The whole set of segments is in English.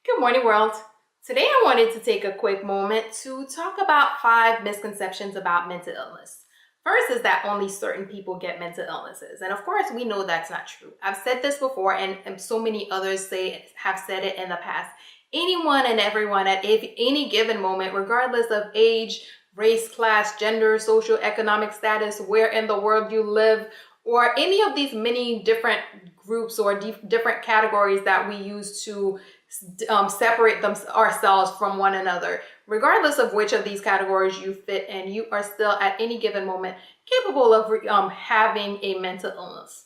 Good morning, world. Today I wanted to take a quick moment to talk about 5 misconceptions about mental illness. First is that only certain people get mental illnesses. And of course, we know that's not true. I've said this before, and so many others have said it in the past. Anyone and everyone at any given moment, regardless of age, race, class, gender, social, economic status, where in the world you live, or any of these many different groups or different categories that we use to separate ourselves from one another. Regardless of which of these categories you fit in, you are still at any given moment capable of having a mental illness.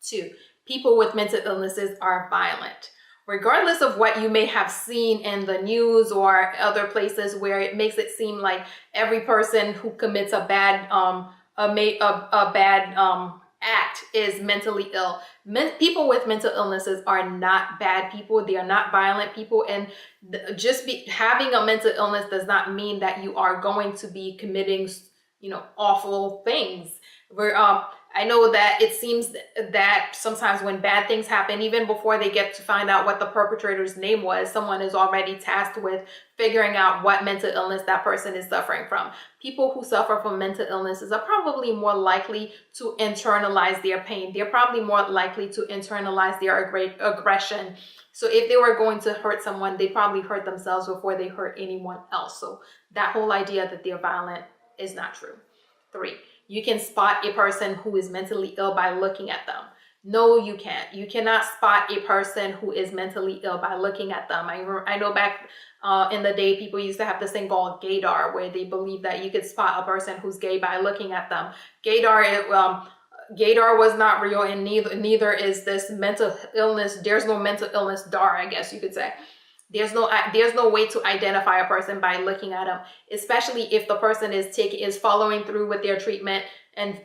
2, people with mental illnesses are violent. Regardless of what you may have seen in the news or other places where it makes it seem like every person who commits a bad act is mentally ill. People with mental illnesses are not bad people. They are not violent people. And having a mental illness does not mean that you are going to be committing, awful things. I know that it seems that sometimes when bad things happen, even before they get to find out what the perpetrator's name was, someone is already tasked with figuring out what mental illness that person is suffering from. People who suffer from mental illnesses are probably more likely to internalize their pain. They're probably more likely to internalize their aggression. So if they were going to hurt someone, they probably hurt themselves before they hurt anyone else. So that whole idea that they're violent is not true. 3, you can spot a person who is mentally ill by looking at them. No, you can't. You cannot spot a person who is mentally ill by looking at them. I know back in the day, people used to have this thing called gaydar, where they believe that you could spot a person who's gay by looking at them. Gaydar was not real, and neither is this mental illness. There's no mental illness dar, I guess you could say. There's no way to identify a person by looking at them, especially if the person is following through with their treatment and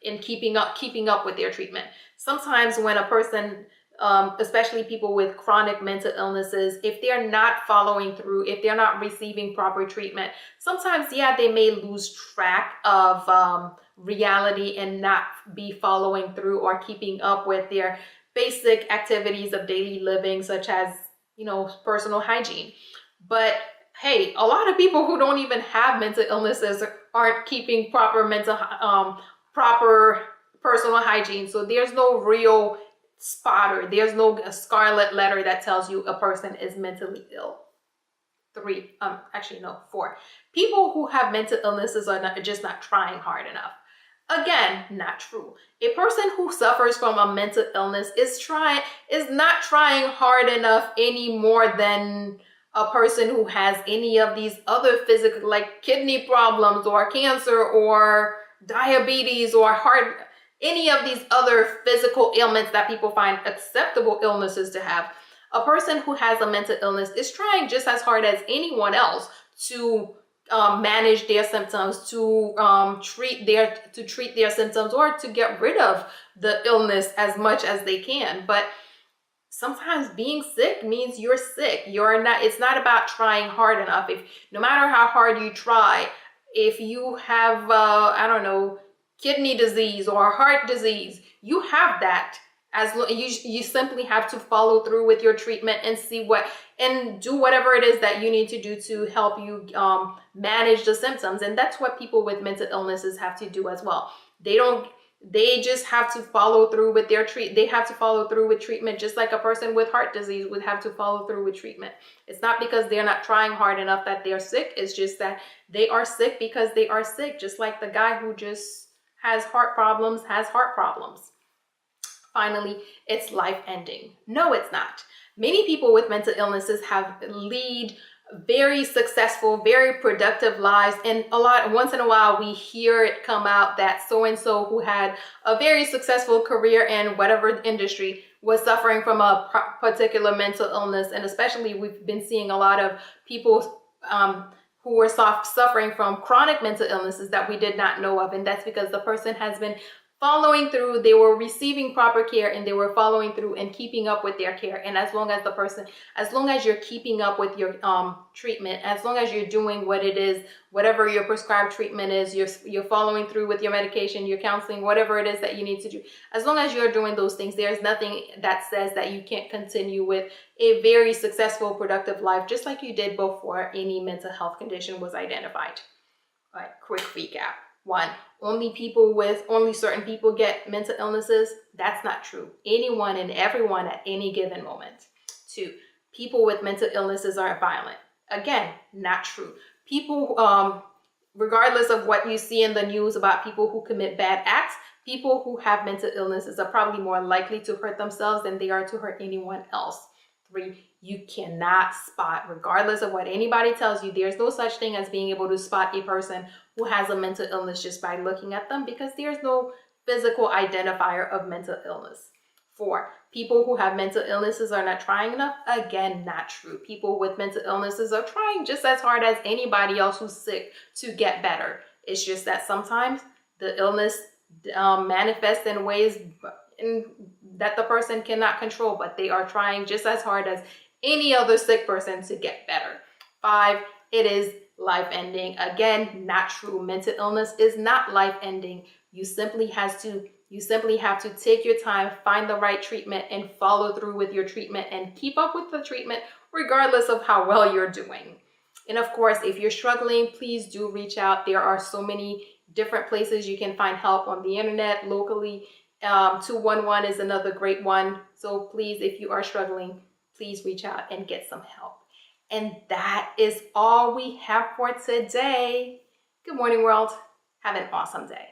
in keeping up with their treatment. Sometimes when a person, especially people with chronic mental illnesses, if they're not following through, if they're not receiving proper treatment, sometimes they may lose track of reality and not be following through or keeping up with their basic activities of daily living, such as personal hygiene. But hey, a lot of people who don't even have mental illnesses aren't keeping proper personal hygiene. So there's no real spotter. There's no scarlet letter that tells you a person is mentally ill. 4. People who have mental illnesses are just not trying hard enough. Again, not true. A person who suffers from a mental illness is not trying hard enough any more than a person who has any of these other physical, like kidney problems or cancer or diabetes or heart, any of these other physical ailments that people find acceptable illnesses to have. A person who has a mental illness is trying just as hard as anyone else to manage their symptoms, to treat their symptoms, or to get rid of the illness as much as they can. But sometimes being sick means you're sick. It's not about trying hard enough. If no matter how hard you try, if you have kidney disease or heart disease, you have that. You simply have to follow through with your treatment and do whatever it is that you need to do to help you manage the symptoms. And that's what people with mental illnesses have to do as well. They just have to follow through with they have to follow through with treatment, just like a person with heart disease would have to follow through with treatment. It's not because they're not trying hard enough that they're sick. It's just that they are sick because they are sick, just like the guy who just has heart problems. Finally, it's life-ending. No, it's not. Many people with mental illnesses lead very successful, very productive lives. And once in a while, we hear it come out that so-and-so who had a very successful career in whatever industry was suffering from a particular mental illness. And especially we've been seeing a lot of people who were suffering from chronic mental illnesses that we did not know of. And that's because the person has been following through, they were receiving proper care, and they were following through and keeping up with their care. And as long as you're keeping up with your treatment, as long as you're doing what it is, whatever your prescribed treatment is, you're following through with your medication, your counseling, whatever it is that you need to do, as long as you're doing those things, there's nothing that says that you can't continue with a very successful, productive life, just like you did before any mental health condition was identified. All right, quick recap. 1, only certain people get mental illnesses. That's not true. Anyone and everyone at any given moment. 2, people with mental illnesses aren't violent. Again, not true. People, regardless of what you see in the news about people who commit bad acts, people who have mental illnesses are probably more likely to hurt themselves than they are to hurt anyone else. 3, you cannot spot, regardless of what anybody tells you, there's no such thing as being able to spot a person who has a mental illness just by looking at them, because there's no physical identifier of mental illness. 4, people who have mental illnesses are not trying enough. Again, not true. People with mental illnesses are trying just as hard as anybody else who's sick to get better. It's just that sometimes the illness manifests in ways that the person cannot control, but they are trying just as hard as any other sick person to get better. 5, it is life-ending. Again, not true. Mental illness is not life-ending. You simply have to take your time, find the right treatment, and follow through with your treatment and keep up with the treatment regardless of how well you're doing. And of course, if you're struggling, please do reach out. There are so many different places you can find help on the internet, locally. 211 is another great one. So please, if you are struggling, please reach out and get some help. And that is all we have for today. Good morning, world. Have an awesome day.